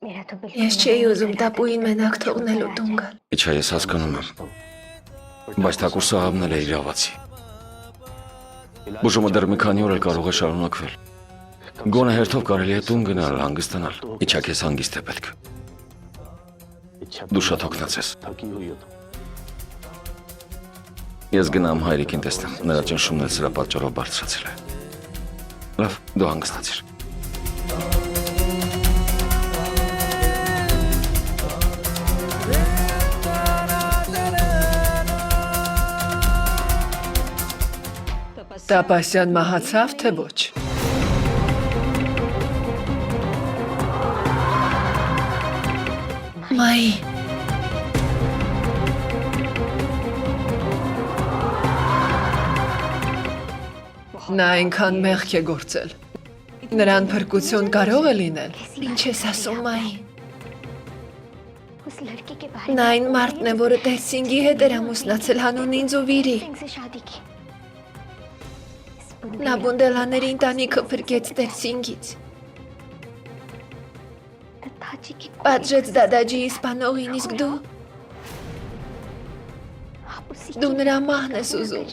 Ես չէի ուզում տապուին մենակ թողնելու տունը։ Իչա ես հասկանում եմ, բայց Թակուր Սահավն էլ է իրավացի։ Բուժումը դեռ մի քանի օր էլ կարող է շարունակվել։ Գոնե հերթով կարելի է տուն գնալ, հանգստանալ։ Իչա քեզ հանգիստ է պետք։ Դու շատ հոգնած ես։ Ես գնամ հայրիկին տեսնեմ, նրա ճնշումն էլ սրա պատճառով բարձրացել է։ Լավ, դու հանգստացիր։ Տապասյան մահացավ, թե ոչ։ Մայի, Նա այնքան մեղք է գործել։ Նրան փրկություն կարող է լինել։ ինչ ես ասում, Մայի։ Նա այն մարդն է, որը Տերսինգի հետ էր ամուսնացել հանուն ինձ ու Վիրի։ Նա Բունդելաների ընտանիքը փրկեց Տերսինգից։ Պատժեց Դադաջիի սպանողին, իսկ դու նրա մահն ես ուզում։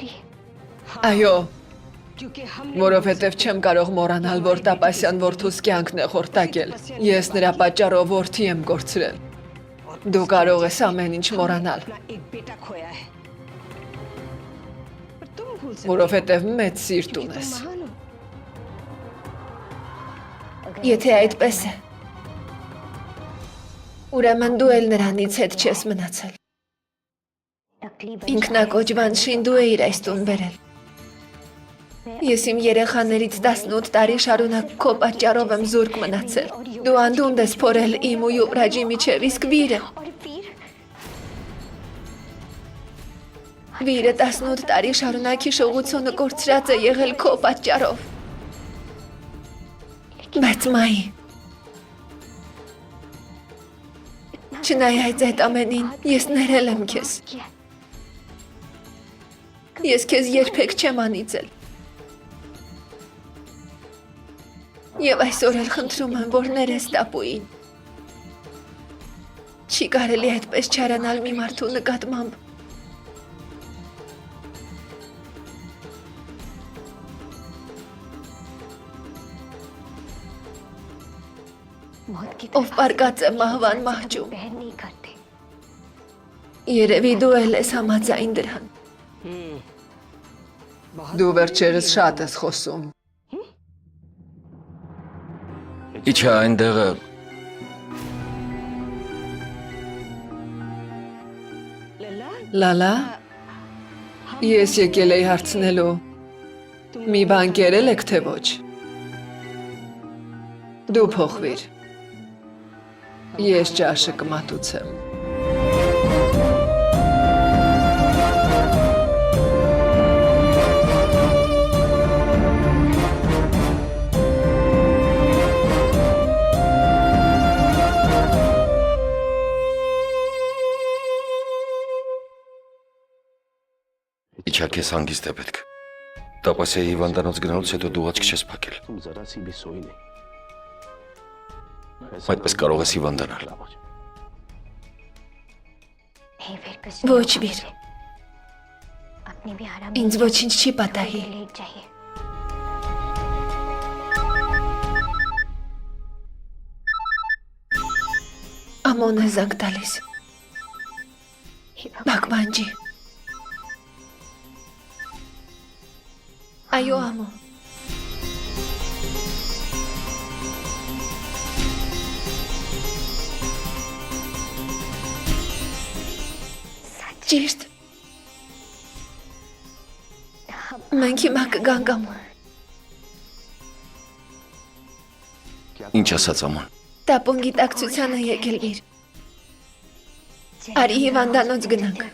Այո, որովհետև չեմ կարող մոռանալ, որ Տապասյան որդուս կյանքն է խորտակել։ Ես նրա պատճառով որդի եմ կորցրել։ Դու կարող ես ամեն ինչ մոռանալ։ Որովհետև մեծ սիրտ ունես։ Եթե այդպես է, ուրեմն դու էլ նրանից հետ չես մնացել։ Ինքնակոչվանշին դու էիր այս տուն բերել։ Ես իմ երեխաներից 18 տարի շարունակ քո պատճառով եմ զուրկ մնացել։ Դու անդունդ ես փորել իմ ու Յուվրաջի միջև, իսկ Վիրը 18 տարի շարունակ հիշողությունը կորցրած է եղել քո պատճառով։ Բայց Մայի, չնայած այդ ամենին, ես ներել եմ քեզ։ Ես քեզ երբեք չեմ անիծել։ Եվ այսօր էլ խնդրում եմ, որ ներես տապուին։ Չի կարելի այդպես չարանալ մի մարդու նկատմամբ։ Ով պարկած է մահվան մահճում։ Երևի դու էլ ես համաձայն դրան։ Դու վերջերս շատ ես խոսում։ Իչա այնտեղը Լալա, ես եկել էի հարցնելու։ Մի բան կերել եք, թե ոչ։ Դու փոխվիր։ Ես ճաշը կմատուցեմ։ Իչա քեզ հանգիստ է պետք։ Տապասյայի հիվանդանոց գնալուց հետո դու աչք չես փակել։ Այդպես կարող ես հիվանդանալ։ Ոչ, Վիր։ Ինձ ոչինչ չի պատահի։ Ամոն է զանգ տալիս։ Բակվանջի։ Այո, ամո։ Ճիշտ։ Մենք հիմա կգանք ամոն։ Ինչ ասաց Աման։ Տապուն գիտակցությանը եկել Վիր։ Արի հիվանդանոց գնանք։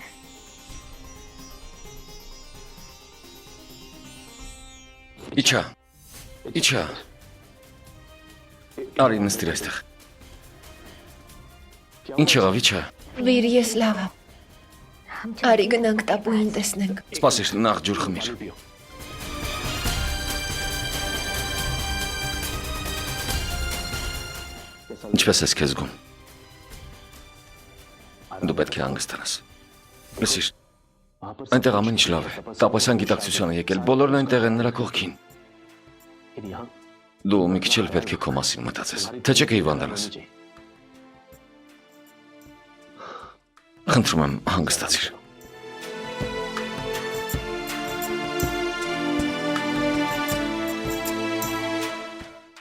Իչա։ Արի նստիր այստեղ։ Ինչ եղավ, Իչա։ Վիր, ես լավ եմ։ Արի գնանք տապուին տեսնենք։ Սպասիր, նախ ջուր խմիր։ Ինչպես ես քեզ զգում։ Դու պետք է հանգստանաս։ Լսիր, այնտեղ ամեն ինչ լավ է։ Տապասյան գիտակցության է եկել, բոլորն այնտեղ են նրա կողքին։ Դու մի քիչ էլ պետք է քո մասին մտածես, թե չէ կհիվանդանաս։ Խնդրում եմ, հանգստացիր։